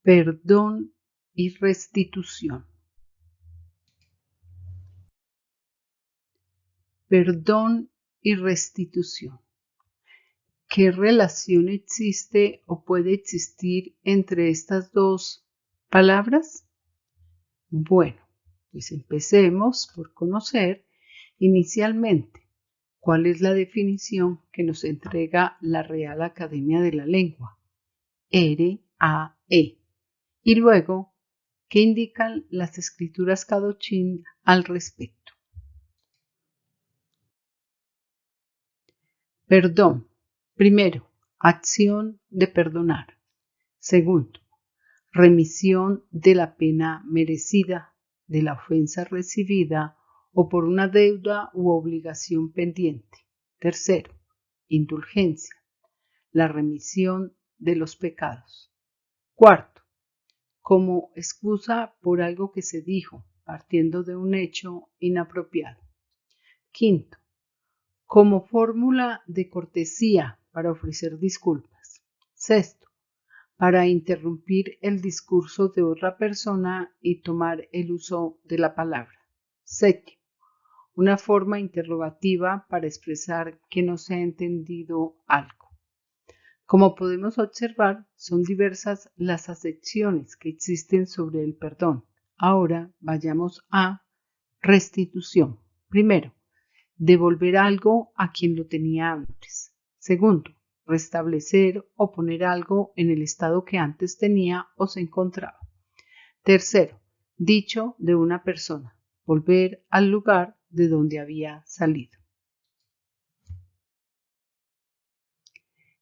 Perdón y restitución. Perdón y restitución. ¿Qué relación existe o puede existir entre estas dos palabras? Bueno, pues empecemos por conocer inicialmente cuál es la definición que nos entrega la Real Academia de la Lengua, RAE, y luego qué indican las escrituras Kadoshim al respecto. Perdón. Primero, acción de perdonar. Segundo, remisión de la pena merecida, de la ofensa recibida o por una deuda u obligación pendiente. Tercero, indulgencia, la remisión de los pecados. Cuarto, como excusa por algo que se dijo, partiendo de un hecho inapropiado. Quinto, como fórmula de cortesía para ofrecer disculpas. Sexto, para interrumpir el discurso de otra persona y tomar el uso de la palabra. Séptimo, una forma interrogativa para expresar que no se ha entendido algo. Como podemos observar, son diversas las acepciones que existen sobre el perdón. Ahora vayamos a restitución. Primero, devolver algo a quien lo tenía antes. Segundo, restablecer o poner algo en el estado que antes tenía o se encontraba. Tercero, dicho de una persona, volver al lugar de donde había salido.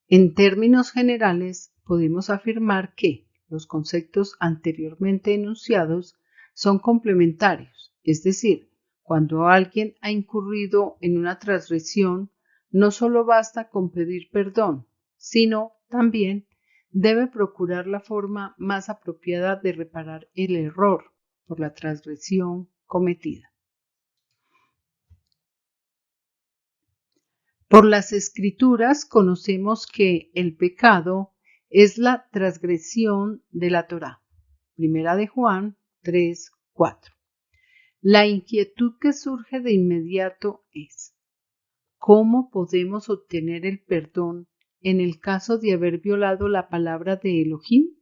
En términos generales, podemos afirmar que los conceptos anteriormente enunciados son complementarios, es decir, cuando alguien ha incurrido en una transgresión, no solo basta con pedir perdón, sino también debe procurar la forma más apropiada de reparar el error por la transgresión cometida. Por las Escrituras conocemos que el pecado es la transgresión de la Torá. Primera de Juan 3:4. La inquietud que surge de inmediato es: ¿cómo podemos obtener el perdón en el caso de haber violado la palabra de Elohim?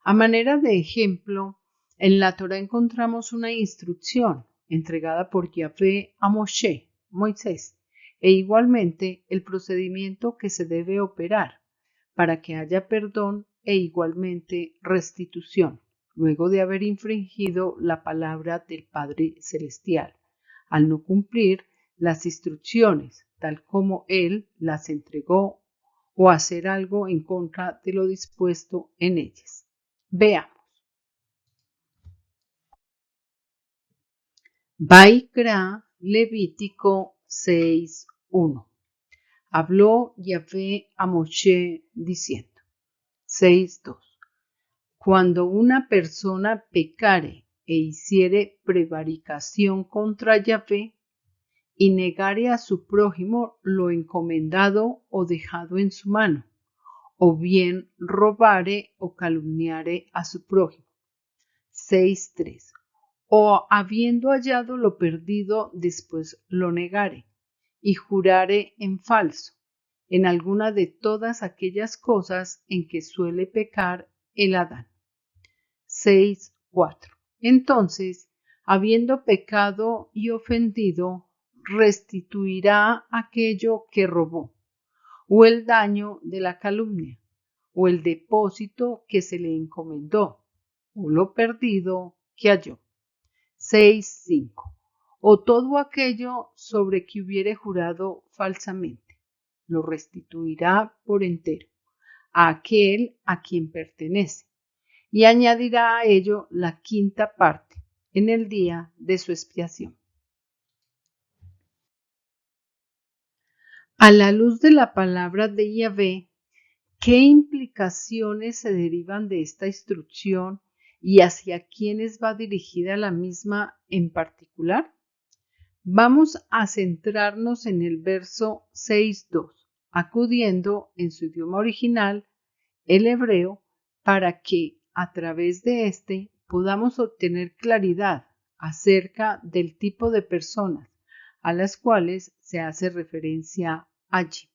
A manera de ejemplo, en la Torá encontramos una instrucción entregada por Yahvé a Moisés, e igualmente el procedimiento que se debe operar para que haya perdón e igualmente restitución, luego de haber infringido la palabra del Padre Celestial, al no cumplir las instrucciones tal como Él las entregó o hacer algo en contra de lo dispuesto en ellas. Veamos. Vaikra, Levítico 6:1. Habló Yahvé a Moshe diciendo. 6:2. Cuando una persona pecare e hiciere prevaricación contra Yahvé y negare a su prójimo lo encomendado o dejado en su mano, o bien robare o calumniare a su prójimo. 6:3. O habiendo hallado lo perdido, después lo negare y jurare en falso, en alguna de todas aquellas cosas en que suele pecar el Adán. 6:4. Entonces, habiendo pecado y ofendido, restituirá aquello que robó, o el daño de la calumnia, o el depósito que se le encomendó, o lo perdido que halló. 6:5. O todo aquello sobre que hubiere jurado falsamente, lo restituirá por entero a aquel a quien pertenece, y añadirá a ello la quinta parte en el día de su expiación. A la luz de la palabra de Yahvé, ¿qué implicaciones se derivan de esta instrucción y hacia quiénes va dirigida la misma en particular? Vamos a centrarnos en el verso 6:2, acudiendo en su idioma original, el hebreo, para que a través de este podamos obtener claridad acerca del tipo de personas a las cuales se hace referencia allí.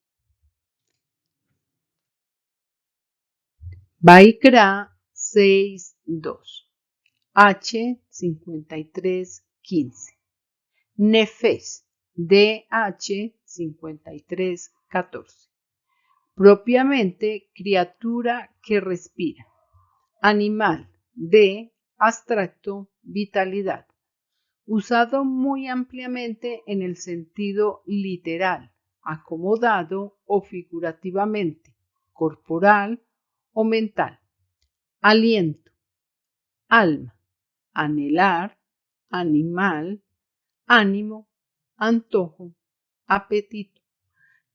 Vaikra 6:2, H 53:15, Nefesh DH 53:14. Propiamente criatura que respira. Animal de abstracto vitalidad. Usado muy ampliamente en el sentido literal, acomodado o figurativamente, corporal o mental. Aliento, alma, anhelar, animal, ánimo, antojo, apetito,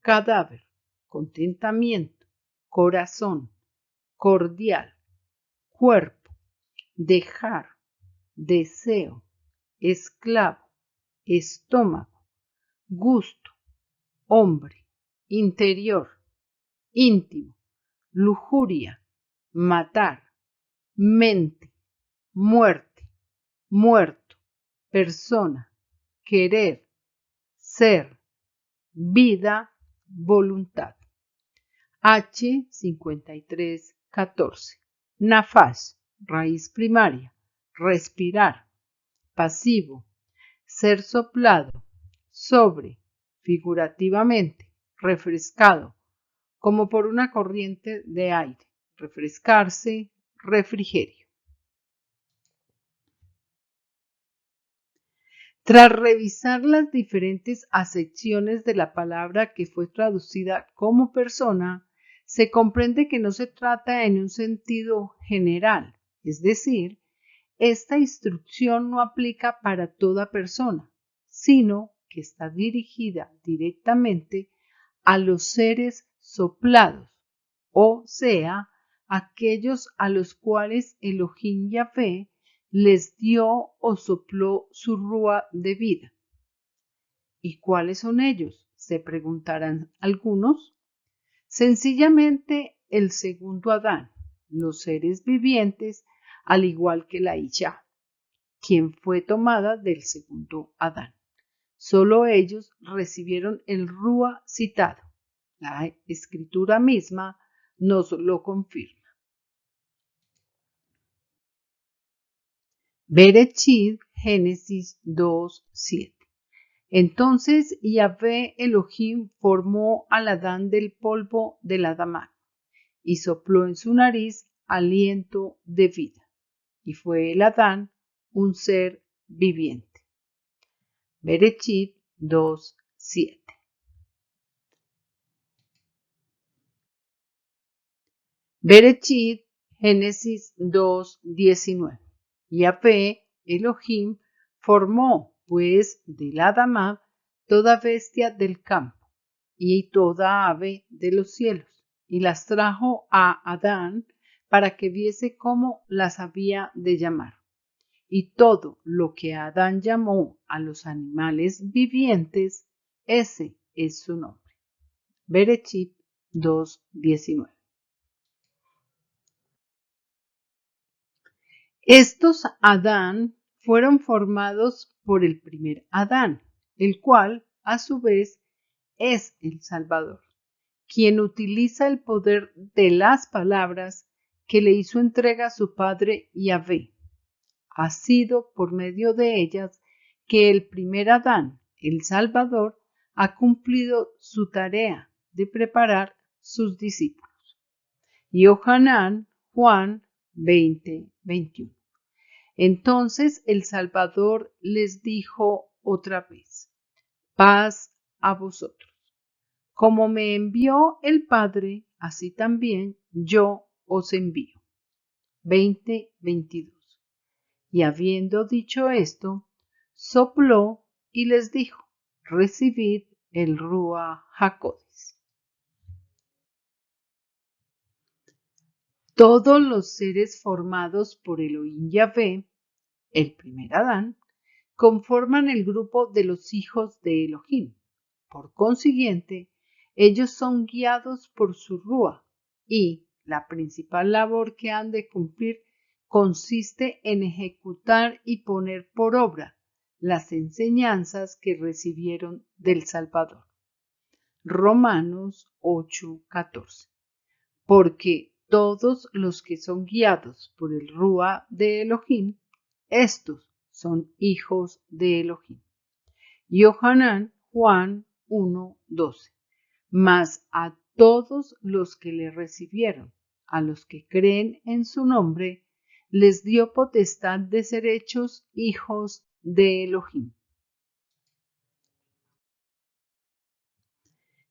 cadáver, contentamiento, corazón, cordial, cuerpo, dejar, deseo, esclavo, estómago, gusto, hombre, interior, íntimo, lujuria, matar, mente, muerte, muerto, persona, querer, ser, vida, voluntad. H 53:14. Nafas, raíz primaria, respirar, pasivo, ser soplado, sobre, figurativamente, refrescado, como por una corriente de aire, refrescarse, refrigerio. Tras revisar las diferentes acepciones de la palabra que fue traducida como persona, se comprende que no se trata en un sentido general, es decir, esta instrucción no aplica para toda persona, sino que está dirigida directamente a los seres soplados, o sea, aquellos a los cuales Elohim Yahvé les dio o sopló su rúa de vida. ¿Y cuáles son ellos?, se preguntarán algunos. Sencillamente el segundo Adán, los seres vivientes, al igual que la Isha, quien fue tomada del segundo Adán. Solo ellos recibieron el rúa citado. La escritura misma nos lo confirma. Bereshit, Génesis 2:7. Entonces Yahvé Elohim formó al Adán del polvo del Adamá y sopló en su nariz aliento de vida, y fue el Adán un ser viviente. Bereshit 2:7. Bereshit, Génesis 2:19. Yahvé Elohim formó pues del Adamá toda bestia del campo y toda ave de los cielos, y las trajo a Adán para que viese cómo las había de llamar. Y todo lo que Adán llamó a los animales vivientes, ese es su nombre. Bereshit 2:19. Estos Adán fueron formados por el primer Adán, el cual, a su vez, es el Salvador, quien utiliza el poder de las palabras que le hizo entrega a su padre Yahvé. Ha sido por medio de ellas que el primer Adán, el Salvador, ha cumplido su tarea de preparar sus discípulos. Yohanan, Juan 20:21. Entonces el Salvador les dijo otra vez: paz a vosotros. Como me envió el Padre, así también yo os envío. 20:22. Y habiendo dicho esto, sopló y les dijo: recibid el Rúa HaKodes. Todos los seres formados por Elohim Yahvé, el primer Adán, conforman el grupo de los hijos de Elohim. Por consiguiente, ellos son guiados por su Rúa y la principal labor que han de cumplir consiste en ejecutar y poner por obra las enseñanzas que recibieron del Salvador. Romanos 8:14. Porque todos los que son guiados por el Rúa de Elohim, estos son hijos de Elohim. Yohanan, Juan 1:12. Mas a todos los que le recibieron, a los que creen en su nombre, les dio potestad de ser hechos hijos de Elohim.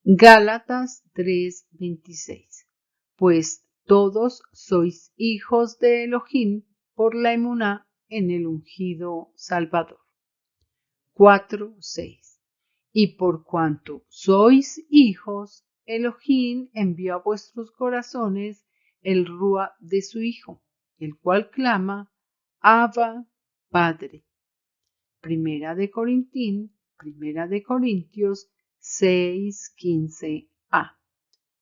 Gálatas 3:26. Pues todos sois hijos de Elohim por la emuná en el ungido Salvador. 4:6. Y por cuanto sois hijos, Elohim envió a vuestros corazones el Rúa de su Hijo, el cual clama, Abba, Padre. Primera de Corintios 6:15a.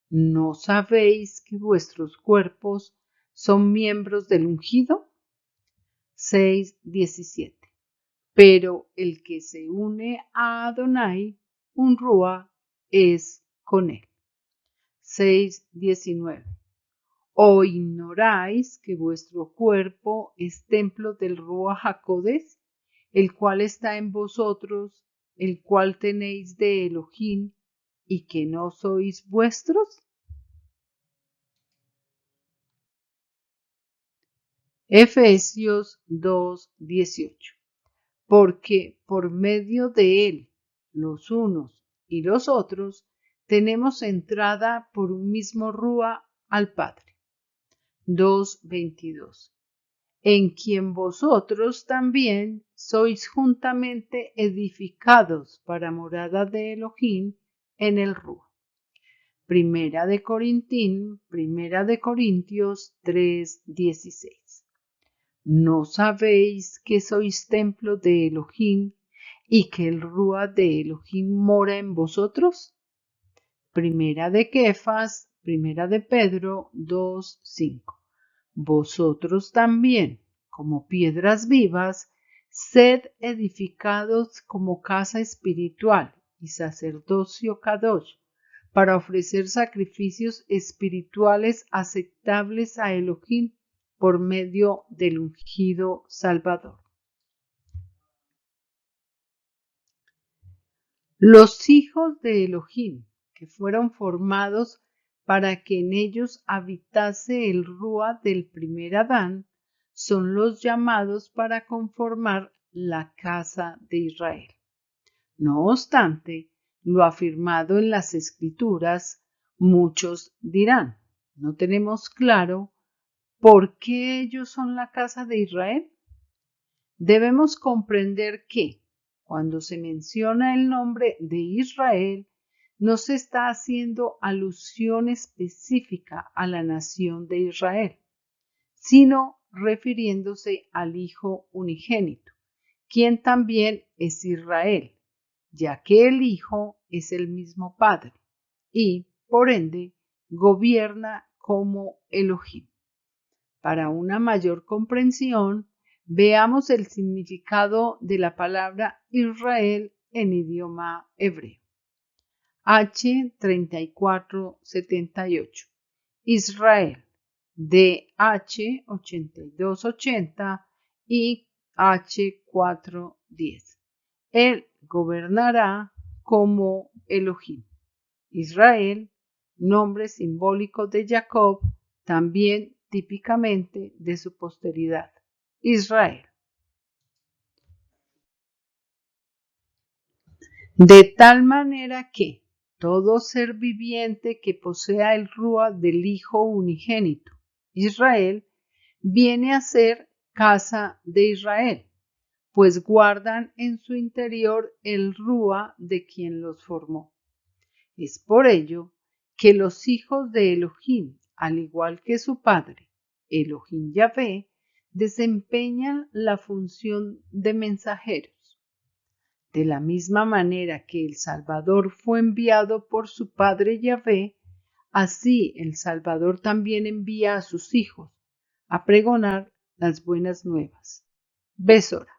¿No sabéis que vuestros cuerpos son miembros del ungido? 6:17. Pero el que se une a Adonai, un Rúa, es con él. 6:19. ¿O ignoráis que vuestro cuerpo es templo del Rúa HaKodesh, el cual está en vosotros, el cual tenéis de Elohim, y que no sois vuestros? Efesios 2:18. Porque por medio de él, los unos y los otros, tenemos entrada por un mismo Rúa al Padre. 2:22. En quien vosotros también sois juntamente edificados para morada de Elohim en el Rúa. Primera de Corintios 3:16. ¿No sabéis que sois templo de Elohim y que el Rúa de Elohim mora en vosotros? Primera de Pedro 2:5. Vosotros también, como piedras vivas, sed edificados como casa espiritual y sacerdocio Kadosh, para ofrecer sacrificios espirituales aceptables a Elohim por medio del ungido Salvador. Los hijos de Elohim, que fueron formados para que en ellos habitase el Rúa del primer Adán, son los llamados para conformar la casa de Israel. No obstante, lo afirmado en las Escrituras, muchos dirán, no tenemos claro por qué ellos son la casa de Israel. Debemos comprender que, cuando se menciona el nombre de Israel, no se está haciendo alusión específica a la nación de Israel, sino refiriéndose al Hijo unigénito, quien también es Israel, ya que el Hijo es el mismo Padre y, por ende, gobierna como Elohim. Para una mayor comprensión, veamos el significado de la palabra Israel en idioma hebreo. H3478. Israel. DH 8280 y H410. Él gobernará como Elohim. Israel, nombre simbólico de Jacob, también típicamente de su posteridad. Israel. De tal manera que todo ser viviente que posea el Rúa del Hijo unigénito, Israel, viene a ser casa de Israel, pues guardan en su interior el Rúa de quien los formó. Es por ello que los hijos de Elohim, al igual que su padre, Elohim Yahvé, desempeñan la función de mensajeros. De la misma manera que el Salvador fue enviado por su padre Yahvé, así el Salvador también envía a sus hijos a pregonar las buenas nuevas. Besora.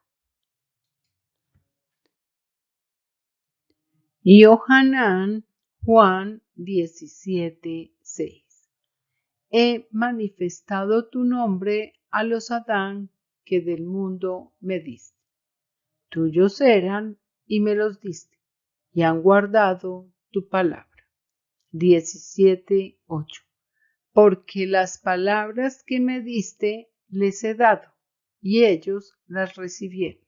Yohanan Juan 17:6. He manifestado tu nombre a los Adán que del mundo me diste. Tuyos eran y me los diste, y han guardado tu palabra. 17:8. Porque las palabras que me diste les he dado, y ellos las recibieron,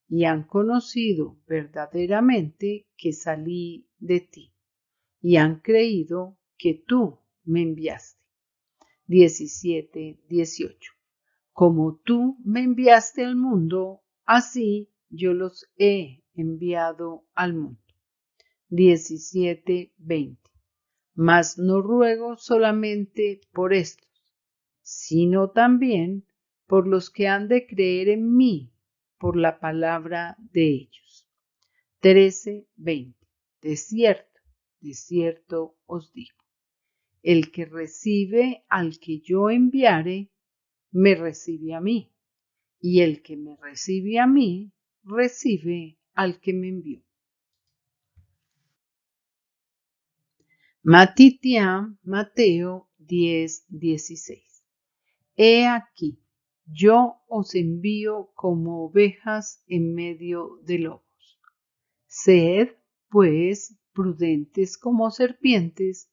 y han conocido verdaderamente que salí de ti, y han creído que tú me enviaste. 17:18. Como tú me enviaste al mundo, así yo los he enviado al mundo. 17:20. Mas no ruego solamente por estos, sino también por los que han de creer en mí por la palabra de ellos. 13:20. De cierto os digo, el que recibe al que yo enviare, me recibe a mí, y el que me recibe a mí, recibe al que me envió. Mateo 10:16. He aquí, yo os envío como ovejas en medio de lobos. Sed, pues, prudentes como serpientes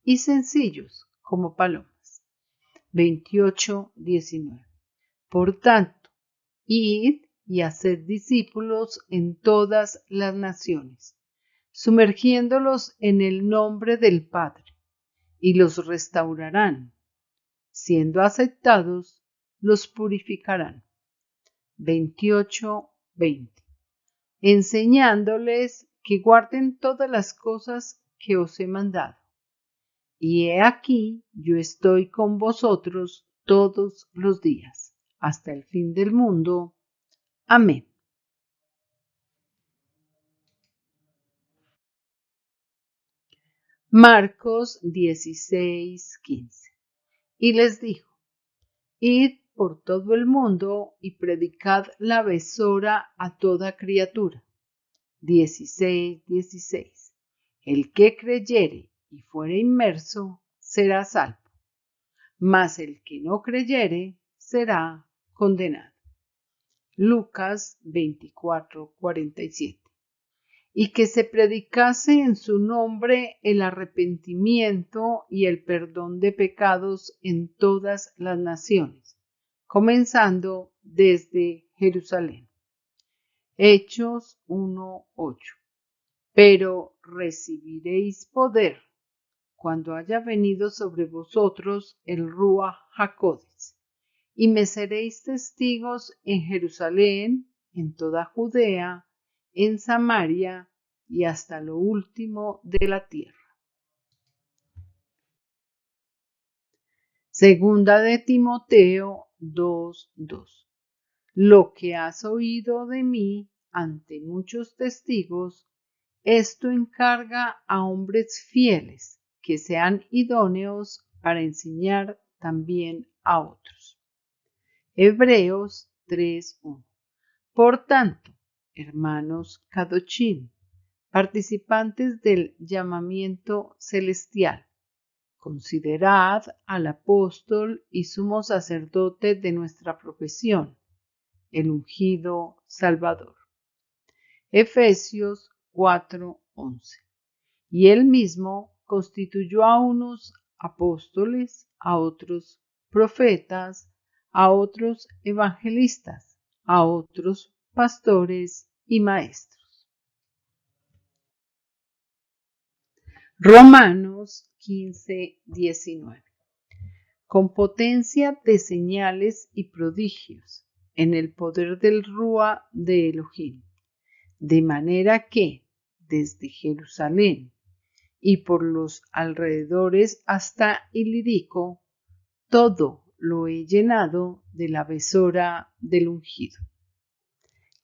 y sencillos como palomas. 28:19. Por tanto, id y haced discípulos en todas las naciones, sumergiéndolos en el nombre del Padre, y los restaurarán. Siendo aceptados, los purificarán. 28:20. Enseñándoles que guarden todas las cosas que os he mandado. Y he aquí, yo estoy con vosotros todos los días, hasta el fin del mundo. Amén. Marcos 16:15. Y les dijo, id por todo el mundo y predicad la besora a toda criatura. 16:16. El que creyere y fuere inmerso será salvo, mas el que no creyere será condenado. Lucas 24:47. Y que se predicase en su nombre el arrepentimiento y el perdón de pecados en todas las naciones, comenzando desde Jerusalén. Hechos 1:8. Pero recibiréis poder cuando haya venido sobre vosotros el Ruach HaKodesh, y me seréis testigos en Jerusalén, en toda Judea, en Samaria y hasta lo último de la tierra. Segunda de Timoteo 2:2. Lo que has oído de mí ante muchos testigos, esto encarga a hombres fieles que sean idóneos para enseñar también a otros. Hebreos 3:1. Por tanto, hermanos Kadoshim, participantes del llamamiento celestial, considerad al apóstol y sumo sacerdote de nuestra profesión, el ungido Salvador. Efesios 4:11. Y él mismo constituyó a unos apóstoles, a otros profetas, a otros evangelistas, a otros pastores y maestros. Romanos 15:19. Con potencia de señales y prodigios en el poder del Ruach de Elohim, de manera que desde Jerusalén y por los alrededores hasta Ilírico, todo lo he llenado de la besora del ungido.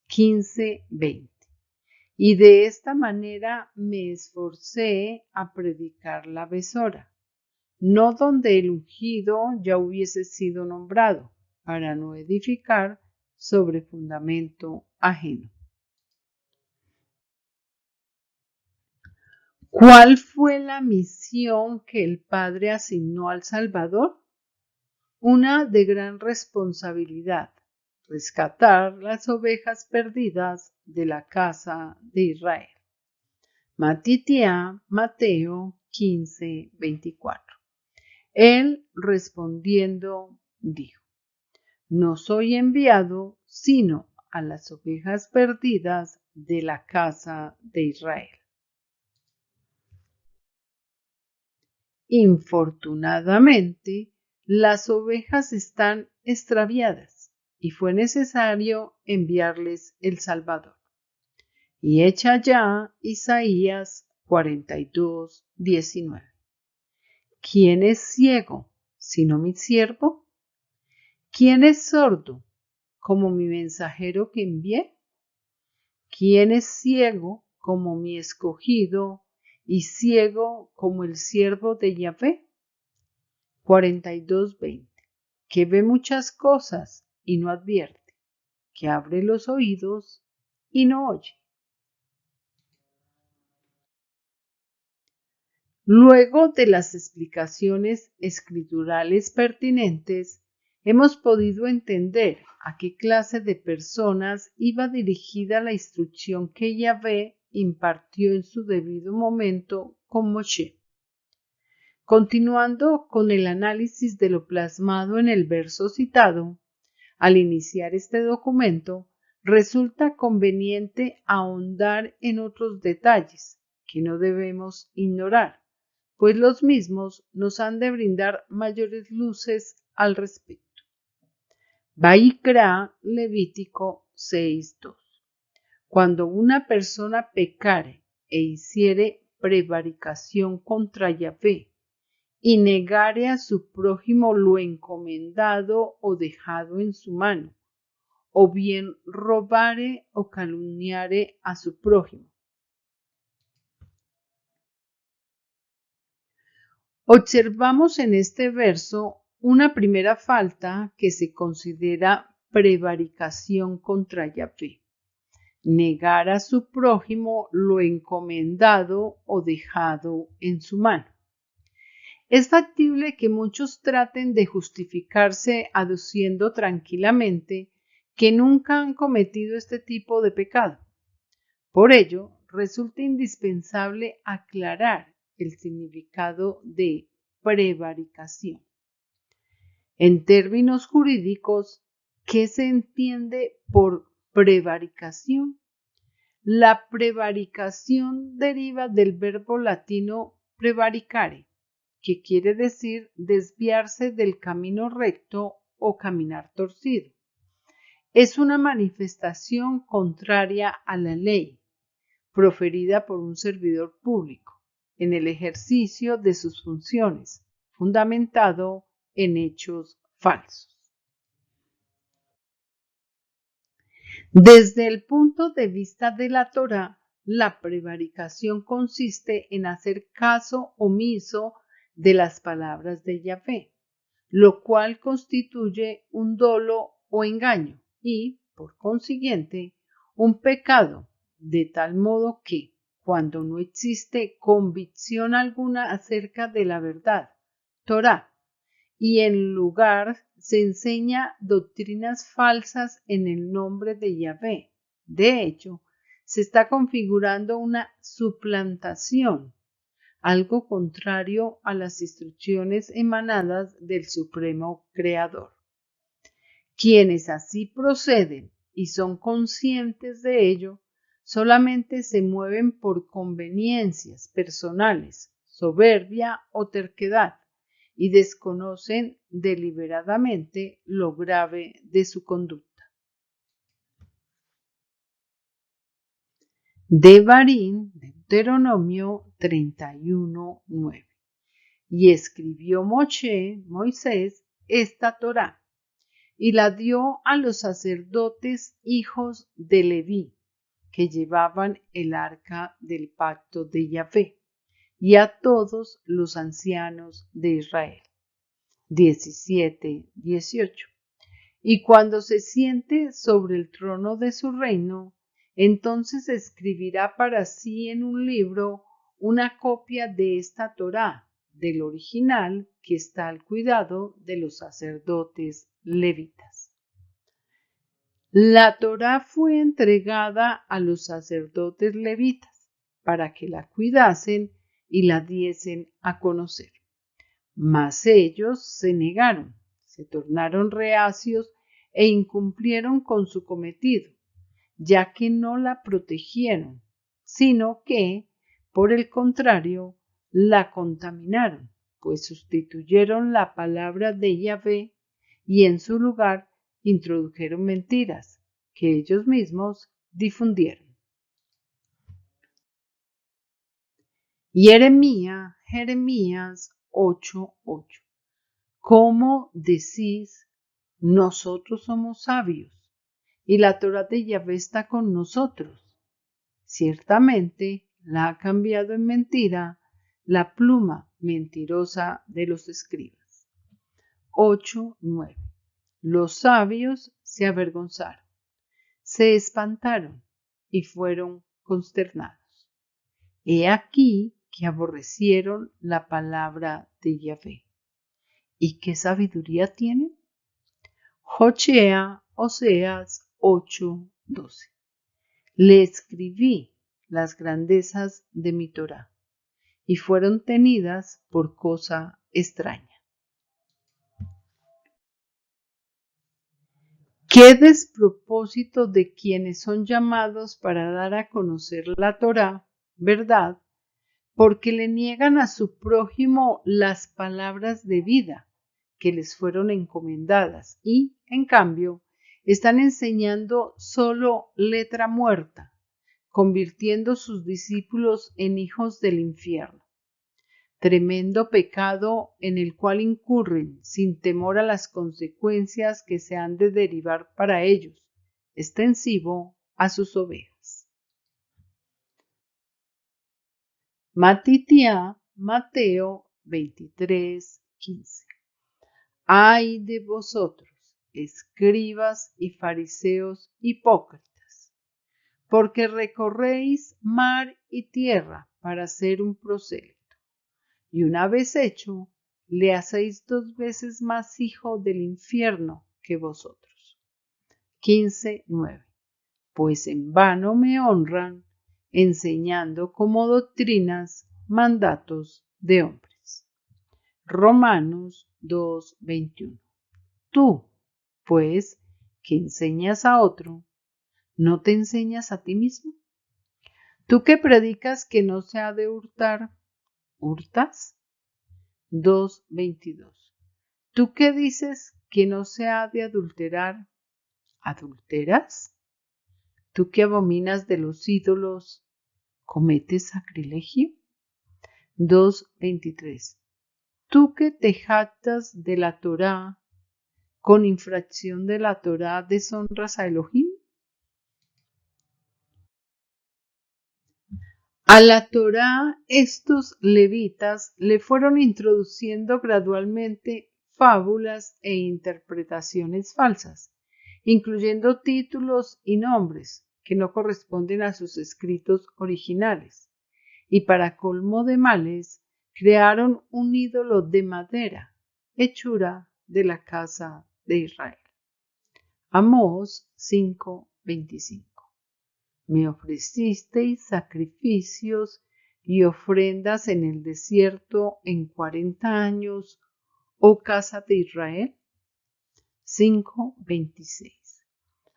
15:20. Y de esta manera me esforcé a predicar la besora, no donde el ungido ya hubiese sido nombrado, para no edificar sobre fundamento ajeno. ¿Cuál fue la misión que el Padre asignó al Salvador? Una de gran responsabilidad: rescatar las ovejas perdidas de la casa de Israel. Mateo 15:24. Él respondiendo dijo: No soy enviado sino a las ovejas perdidas de la casa de Israel. Infortunadamente, las ovejas están extraviadas y fue necesario enviarles el Salvador. Y echa ya Isaías 42:19. ¿Quién es ciego sino mi siervo? ¿Quién es sordo como mi mensajero que envié? ¿Quién es ciego como mi escogido y ciego como el siervo de Yahvé? 42:20. Que ve muchas cosas y no advierte, que abre los oídos y no oye. Luego de las explicaciones escriturales pertinentes, hemos podido entender a qué clase de personas iba dirigida la instrucción que Yahvé impartió en su debido momento con Moshe. Continuando con el análisis de lo plasmado en el verso citado, al iniciar este documento, resulta conveniente ahondar en otros detalles que no debemos ignorar, pues los mismos nos han de brindar mayores luces al respecto. Vaikra, Levítico 6:2. Cuando una persona pecare e hiciere prevaricación contra Yahvé, y negare a su prójimo lo encomendado o dejado en su mano, o bien robare o calumniare a su prójimo. Observamos en este verso una primera falta que se considera prevaricación contra Yahvé: negar a su prójimo lo encomendado o dejado en su mano. Es factible que muchos traten de justificarse aduciendo tranquilamente que nunca han cometido este tipo de pecado. Por ello, resulta indispensable aclarar el significado de prevaricación. En términos jurídicos, ¿qué se entiende por prevaricación? La prevaricación deriva del verbo latino prevaricare, que quiere decir desviarse del camino recto o caminar torcido. Es una manifestación contraria a la ley, proferida por un servidor público, en el ejercicio de sus funciones, fundamentado en hechos falsos. Desde el punto de vista de la Torá, la prevaricación consiste en hacer caso omiso de las palabras de Yahvé, lo cual constituye un dolo o engaño y, por consiguiente, un pecado, de tal modo que, cuando no existe convicción alguna acerca de la verdad, Torá, y en lugar se enseña doctrinas falsas en el nombre de Yahvé. De hecho, se está configurando una suplantación, algo contrario a las instrucciones emanadas del Supremo Creador. Quienes así proceden y son conscientes de ello, solamente se mueven por conveniencias personales, soberbia o terquedad, y desconocen deliberadamente lo grave de su conducta. Devarim, Deuteronomio 31:9. Y escribió Moisés, esta Torá, y la dio a los sacerdotes hijos de Leví, que llevaban el arca del pacto de Yahvé, y a todos los ancianos de Israel. 17:18. Y cuando se siente sobre el trono de su reino, entonces escribirá para sí en un libro una copia de esta Torá, del original que está al cuidado de los sacerdotes levitas. La Torá fue entregada a los sacerdotes levitas para que la cuidasen y la diesen a conocer. Mas ellos se negaron, se tornaron reacios e incumplieron con su cometido, ya que no la protegieron, sino que, por el contrario, la contaminaron, pues sustituyeron la palabra de Yahvé y en su lugar introdujeron mentiras que ellos mismos difundieron. Jeremías 8:8. ¿Cómo decís, nosotros somos sabios, y la Torá de Yahvé está con nosotros? Ciertamente la ha cambiado en mentira la pluma mentirosa de los escribas. 8:9. Los sabios se avergonzaron, se espantaron y fueron consternados. He aquí que aborrecieron la palabra de Yahvé. ¿Y qué sabiduría tienen? Oseas 8:12. Le escribí las grandezas de mi Torá, y fueron tenidas por cosa extraña. ¡Qué despropósito de quienes son llamados para dar a conocer la Torá, verdad, porque le niegan a su prójimo las palabras de vida que les fueron encomendadas y, en cambio, están enseñando solo letra muerta, convirtiendo sus discípulos en hijos del infierno. Tremendo pecado en el cual incurren sin temor a las consecuencias que se han de derivar para ellos, extensivo a sus ovejas. Mateo 23:15. Ay de vosotros, escribas y fariseos hipócritas, porque recorréis mar y tierra para hacer un prosélito, y una vez hecho, le hacéis 2 veces más hijo del infierno que vosotros. 15:9. Pues en vano me honran, enseñando como doctrinas mandatos de hombres. Romanos 2:21. Tú, pues, que enseñas a otro, ¿no te enseñas a ti mismo? Tú que predicas que no se ha de hurtar, ¿hurtas? 2:22. Tú que dices que no se ha de adulterar, ¿adulteras? Tú que abominas de los ídolos, ¿cometes sacrilegio? 2:23. Tú que te jactas de la Torá, ¿con infracción de la Torá deshonras a Elohim? A la Torá estos levitas le fueron introduciendo gradualmente fábulas e interpretaciones falsas, incluyendo títulos y nombres que no corresponden a sus escritos originales, y para colmo de males, crearon un ídolo de madera, hechura de la casa de Israel. Amós 5:25. Me ofrecisteis sacrificios y ofrendas en el desierto en 40 años, oh casa de Israel. 5:26.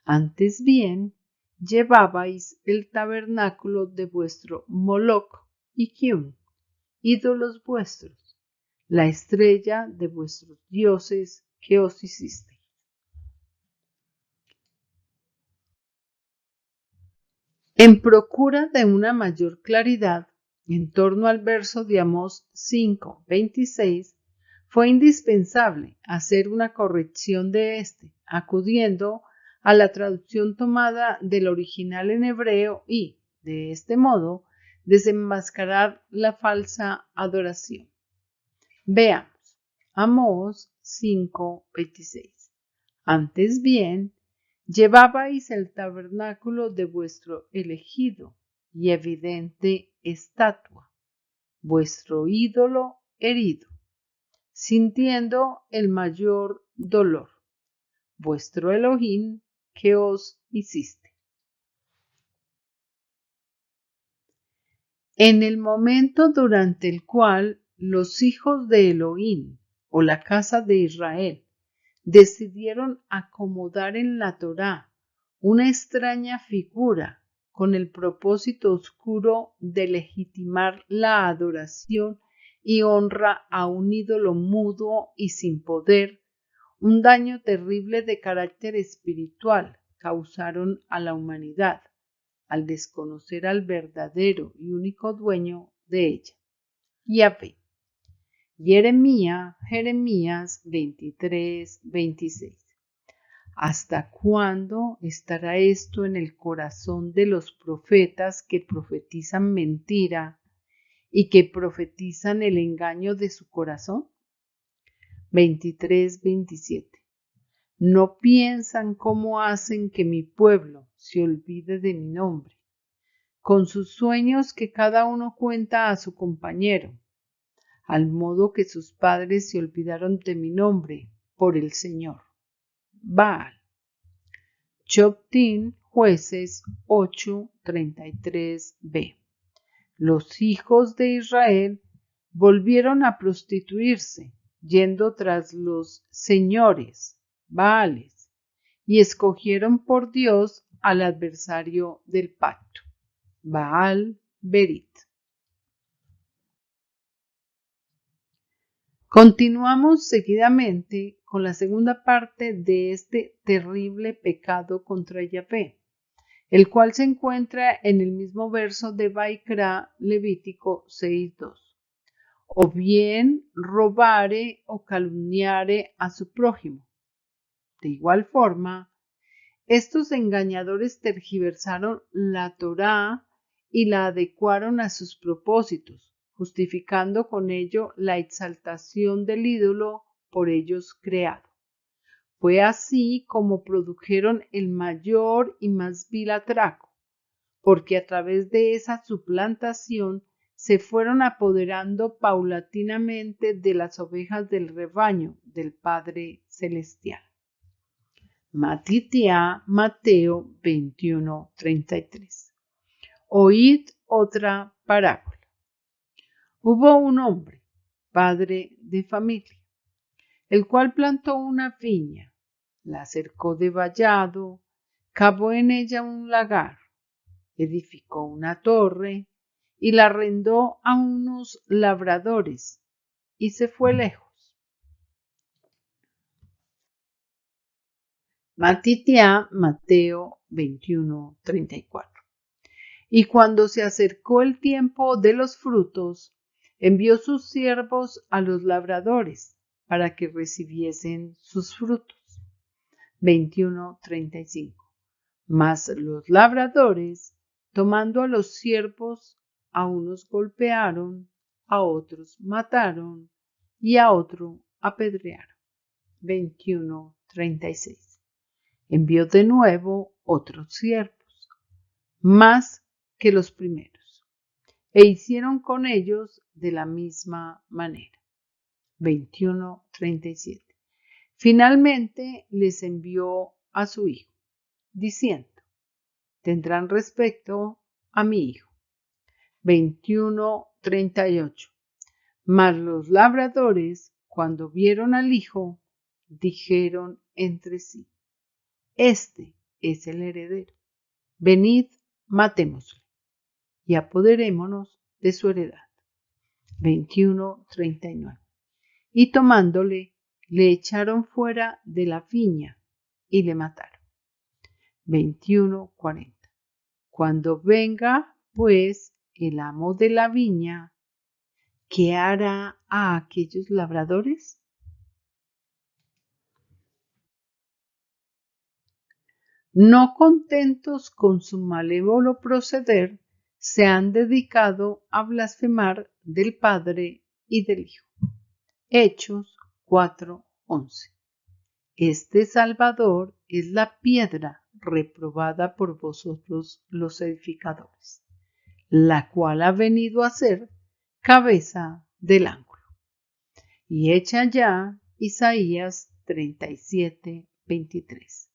Antes bien, llevabais el tabernáculo de vuestro Moloc y Kiun, ídolos vuestros, la estrella de vuestros dioses que os hicisteis. En procura de una mayor claridad, en torno al verso de Amós 5:26, fue indispensable hacer una corrección de este, acudiendo a la traducción tomada del original en hebreo y, de este modo, desenmascarar la falsa adoración. Veamos, Amós 5:26. Antes bien, llevabais el tabernáculo de vuestro elegido y evidente estatua, vuestro ídolo herido, sintiendo el mayor dolor, vuestro Elohim que os hiciste. En el momento durante el cual los hijos de Elohim o la casa de Israel decidieron acomodar en la Torá una extraña figura con el propósito oscuro de legitimar la adoración y honra a un ídolo mudo y sin poder, un daño terrible de carácter espiritual causaron a la humanidad al desconocer al verdadero y único dueño de ella, Yahvé. Jeremías 23:26. ¿Hasta cuándo estará esto en el corazón de los profetas que profetizan mentira y que profetizan el engaño de su corazón? 23:27. No piensan cómo hacen que mi pueblo se olvide de mi nombre, con sus sueños que cada uno cuenta a su compañero, al modo que sus padres se olvidaron de mi nombre por el Señor. Baal. Shoftim, Jueces 8:33b. Los hijos de Israel volvieron a prostituirse, yendo tras los señores, Baales, y escogieron por Dios al adversario del pacto, Baal Berit. Continuamos seguidamente con la segunda parte de este terrible pecado contra Yahvé, el cual se encuentra en el mismo verso de Vaikra, Levítico 6:2. O bien robare o calumniare a su prójimo. De igual forma, estos engañadores tergiversaron la Torá y la adecuaron a sus propósitos, justificando con ello la exaltación del ídolo por ellos creado. Fue así como produjeron el mayor y más vil atraco, porque a través de esa suplantación se fueron apoderando paulatinamente de las ovejas del rebaño del Padre Celestial. Mateo 21:33. Oíd otra parábola. Hubo un hombre, padre de familia, el cual plantó una viña, la cercó de vallado, cavó en ella un lagar, edificó una torre y la arrendó a unos labradores y se fue lejos. Mateo 21:34. Y cuando se acercó el tiempo de los frutos, envió sus siervos a los labradores para que recibiesen sus frutos. 21:35. Mas los labradores, tomando a los siervos, a unos golpearon, a otros mataron y a otro apedrearon. 21:36. Envió de nuevo otros siervos, más que los primeros, e hicieron con ellos de la misma manera. 21:37. Finalmente les envió a su hijo, diciendo: tendrán respecto a mi hijo. 21:38. Mas los labradores, cuando vieron al hijo, dijeron entre sí: este es el heredero. Venid, matémosle y apoderémonos de su heredad. 21:39. Y tomándole, le echaron fuera de la viña y le mataron. 21:40. Cuando venga, pues, el amo de la viña, ¿qué hará a aquellos labradores? No contentos con su malévolo proceder, se han dedicado a blasfemar del Padre y del Hijo. Hechos 4:11. Este Salvador es la piedra reprobada por vosotros los edificadores, la cual ha venido a ser cabeza del ángulo. Y echa ya Isaías 37:23.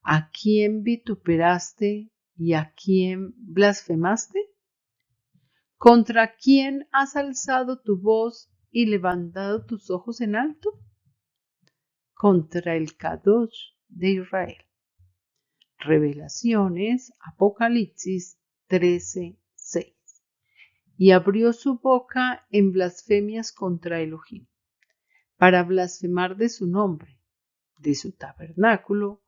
¿A quién vituperaste y a quién blasfemaste? ¿Contra quién has alzado tu voz y levantado tus ojos en alto? Contra el Kadosh de Israel. Revelaciones, Apocalipsis 13:6. Y abrió su boca en blasfemias contra Elohim, para blasfemar de su nombre, de su tabernáculo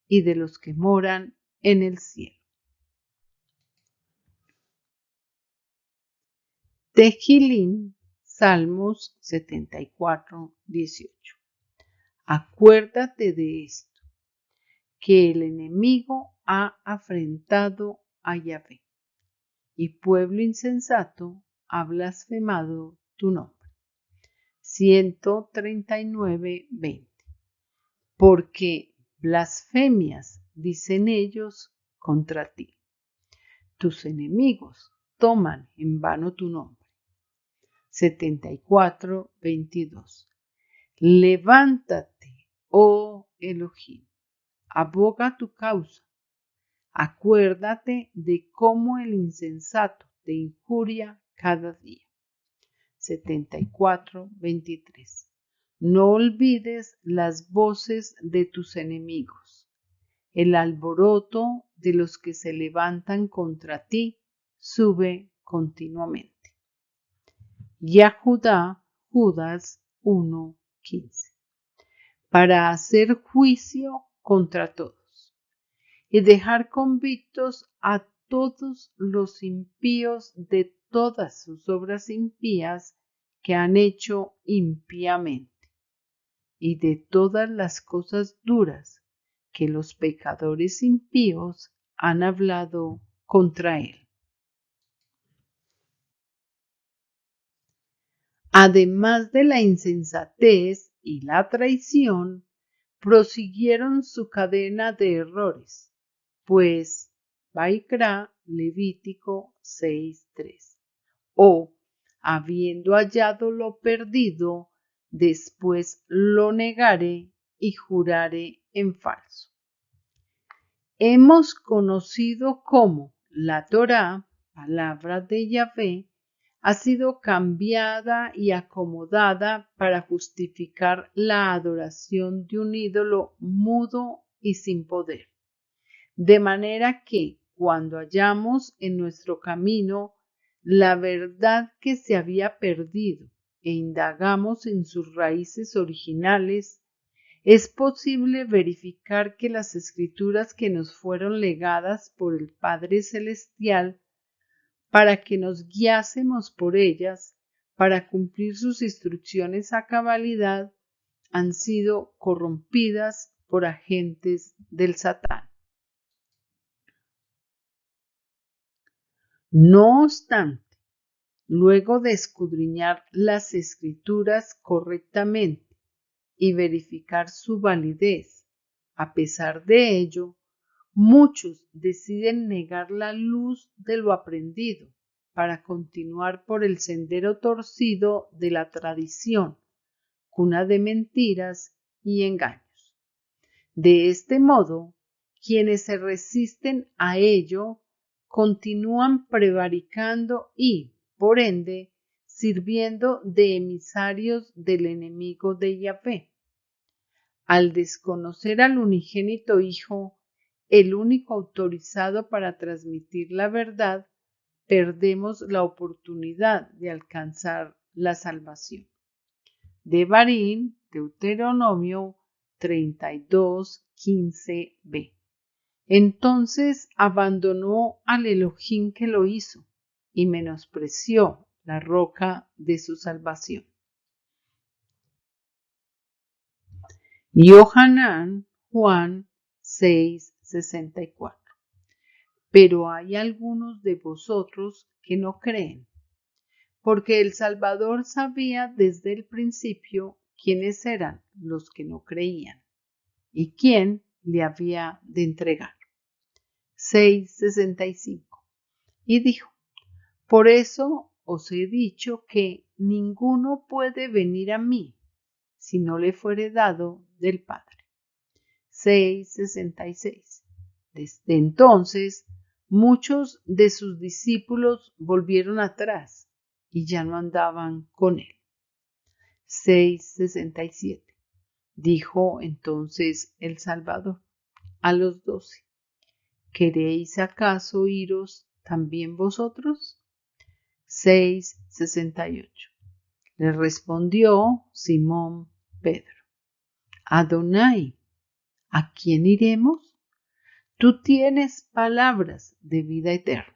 y de los que moran en el cielo. Tehilín, Salmos 74:18. Acuérdate de esto, que el enemigo ha afrentado a Yahvé, y pueblo insensato ha blasfemado tu nombre. 139:20. Porque blasfemias dicen ellos contra ti. Tus enemigos toman en vano tu nombre. 74:22. Levántate, oh Elohim, aboga tu causa. Acuérdate de cómo el insensato te injuria cada día. 74:23. No olvides las voces de tus enemigos. El alboroto de los que se levantan contra ti sube continuamente. Yahudá, Judas 1:15. Para hacer juicio contra todos y dejar convictos a todos los impíos de todas sus obras impías que han hecho impíamente, y de todas las cosas duras que los pecadores impíos han hablado contra él. Además de la insensatez y la traición, prosiguieron su cadena de errores, pues Vaikra, Levítico 6:3. Habiendo hallado lo perdido, después lo negaré y juraré en falso. Hemos conocido cómo la Torá, palabra de Yahvé, ha sido cambiada y acomodada para justificar la adoración de un ídolo mudo y sin poder. De manera que, cuando hallamos en nuestro camino la verdad que se había perdido e indagamos en sus raíces originales, es posible verificar que las escrituras que nos fueron legadas por el Padre Celestial para que nos guiásemos por ellas, para cumplir sus instrucciones a cabalidad, han sido corrompidas por agentes del Satán. No obstante, luego de escudriñar las escrituras correctamente y verificar su validez, a pesar de ello, muchos deciden negar la luz de lo aprendido para continuar por el sendero torcido de la tradición, cuna de mentiras y engaños. De este modo, quienes se resisten a ello continúan prevaricando y, por ende, sirviendo de emisarios del enemigo de Yahvé. Al desconocer al unigénito Hijo, el único autorizado para transmitir la verdad, perdemos la oportunidad de alcanzar la salvación. Devarim, Deuteronomio 32:15b. Entonces abandonó al Elohim que lo hizo y menospreció la roca de su salvación. Yohanan, Juan 6:64. Pero hay algunos de vosotros que no creen, porque el Salvador sabía desde el principio quiénes eran los que no creían. y quién le había de entregar. 6:65. Y dijo: por eso os he dicho que ninguno puede venir a mí si no le fuere dado del Padre. 6:66. Desde entonces, muchos de sus discípulos volvieron atrás y ya no andaban con él. 6:67. Dijo entonces el Salvador a los 12: ¿queréis acaso iros también vosotros? 6:68. Le respondió Simón Pedro: Adonai, ¿a quién iremos? Tú tienes palabras de vida eterna.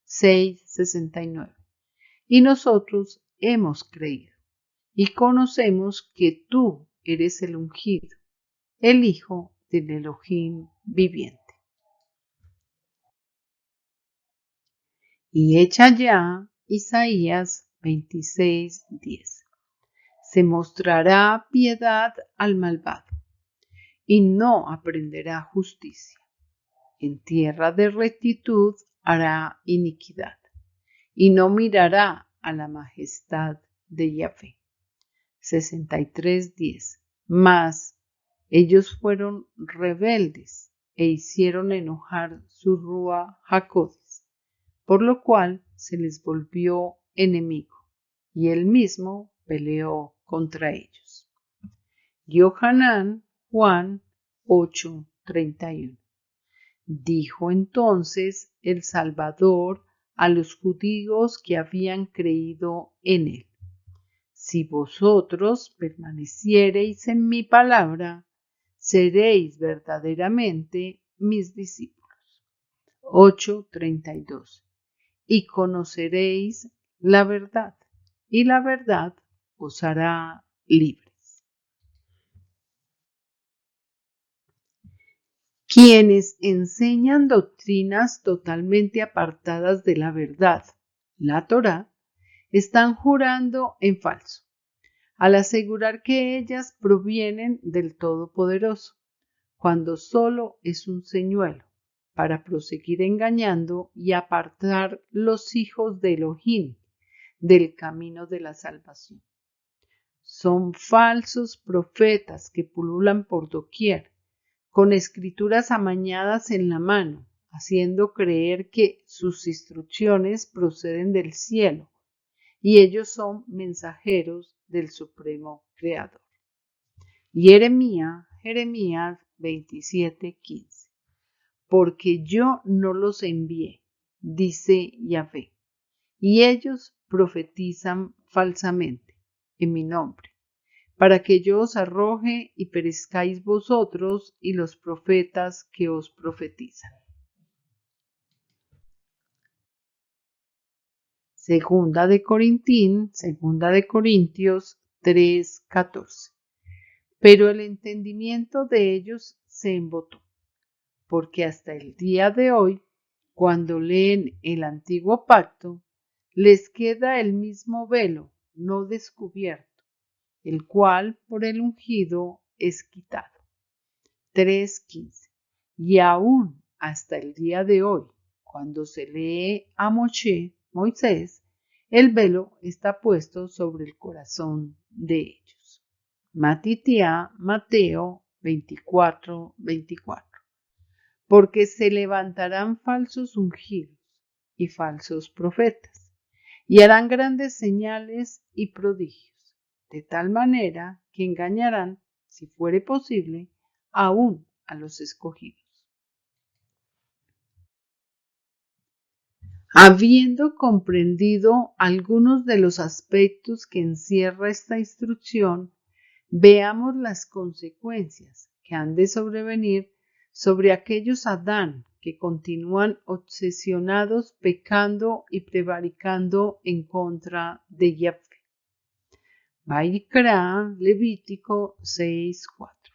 6:69. Y nosotros hemos creído y conocemos que tú eres el ungido, el Hijo del Elohim viviente. Y echa ya Isaías 26:10. Se mostrará piedad al malvado y no aprenderá justicia. En tierra de rectitud hará iniquidad y no mirará a la majestad de Yahvé. 63:10. Mas ellos fueron rebeldes e hicieron enojar su Rúa Jacodis, por lo cual se les volvió enemigo, y él mismo peleó contra ellos. Yohanan Juan 8:31. Dijo entonces el Salvador a los judíos que habían creído en él: si vosotros permaneciereis en mi palabra, seréis verdaderamente mis discípulos. 8:32. Y conoceréis la verdad, y la verdad os hará libres. Quienes enseñan doctrinas totalmente apartadas de la verdad, la Torá, están jurando en falso, al asegurar que ellas provienen del Todopoderoso, cuando solo es un señuelo para proseguir engañando y apartar los hijos de Elohim del camino de la salvación. Son falsos profetas que pululan por doquier, con escrituras amañadas en la mano, haciendo creer que sus instrucciones proceden del cielo y ellos son mensajeros del Supremo Creador. Jeremías 27:15. Porque yo no los envié, dice Yahvé, y ellos profetizan falsamente en mi nombre, para que yo os arroje y perezcáis vosotros y los profetas que os profetizan. Segunda de Corintios 3:14. Pero el entendimiento de ellos se embotó, porque hasta el día de hoy, cuando leen el antiguo pacto, les queda el mismo velo no descubierto, el cual por el ungido es quitado. 3:15. Y aún hasta el día de hoy, cuando se lee a Moisés, el velo está puesto sobre el corazón de ellos. Mateo 24:24. Porque se levantarán falsos ungidos y falsos profetas, y harán grandes señales y prodigios, de tal manera que engañarán, si fuere posible, aún a los escogidos. Habiendo comprendido algunos de los aspectos que encierra esta instrucción, veamos las consecuencias que han de sobrevenir sobre aquellos Adán que continúan obsesionados pecando y prevaricando en contra de Yahvé. Vaikra, Levítico 6:4.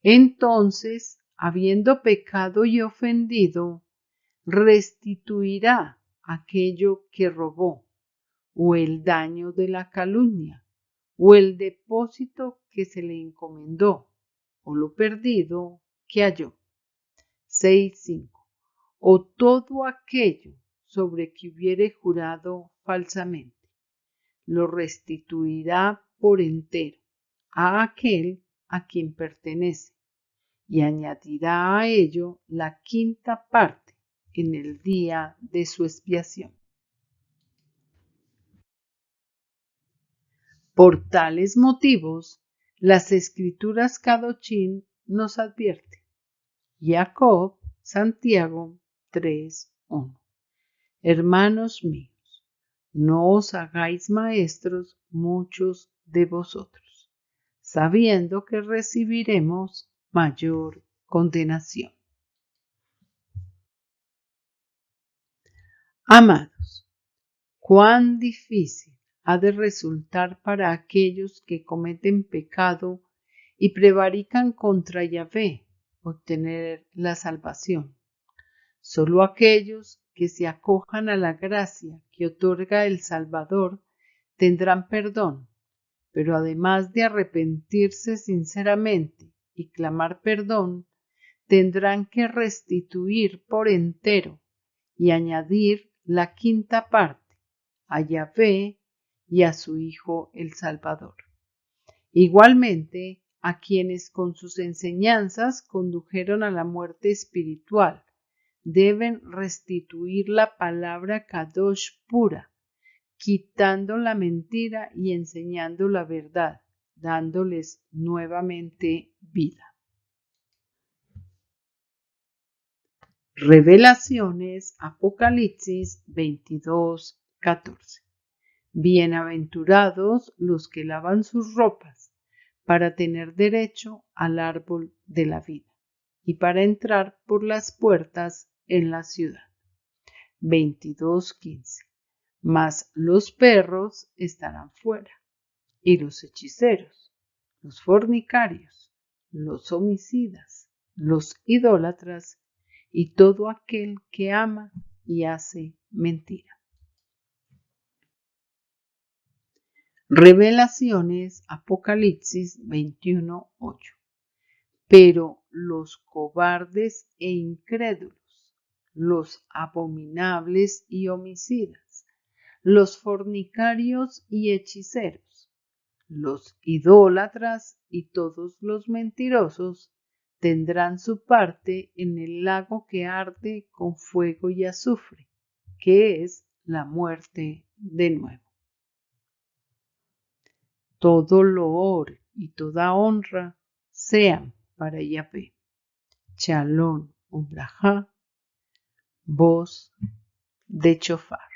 Entonces, habiendo pecado y ofendido, restituirá aquello que robó, o el daño de la calumnia, o el depósito que se le encomendó, o lo perdido que halló. 6.5. O todo aquello sobre que hubiere jurado falsamente, lo restituirá por entero a aquel a quien pertenece, y añadirá a ello la quinta parte en el día de su expiación. Por tales motivos, las Escrituras Kadoshim nos advierten. Jacob, Santiago 3:1. Hermanos míos, no os hagáis maestros muchos de vosotros, sabiendo que recibiremos mayor condenación. Amados, cuán difícil ha de resultar para aquellos que cometen pecado y prevarican contra Yahvé obtener la salvación. Solo aquellos que se acojan a la gracia que otorga el Salvador tendrán perdón, pero además de arrepentirse sinceramente y clamar perdón, tendrán que restituir por entero y añadir la quinta parte a Yahvé y a su Hijo el Salvador. Igualmente, a quienes con sus enseñanzas condujeron a la muerte espiritual, deben restituir la palabra Kadosh pura, quitando la mentira y enseñando la verdad, dándoles nuevamente vida. Revelaciones, Apocalipsis 22:14. Bienaventurados los que lavan sus ropas para tener derecho al árbol de la vida y para entrar por las puertas en la ciudad. 22:15. Mas los perros estarán fuera, y los hechiceros, los fornicarios, los homicidas, los idólatras y todo aquel que ama y hace mentira. Revelaciones, Apocalipsis 21:8. Pero los cobardes e incrédulos, los abominables y homicidas, los fornicarios y hechiceros, los idólatras y todos los mentirosos tendrán su parte en el lago que arde con fuego y azufre, que es la muerte de nuevo. Todo loor y toda honra sean para Yahvé. Shalom, Ubrajá, voz de chofar.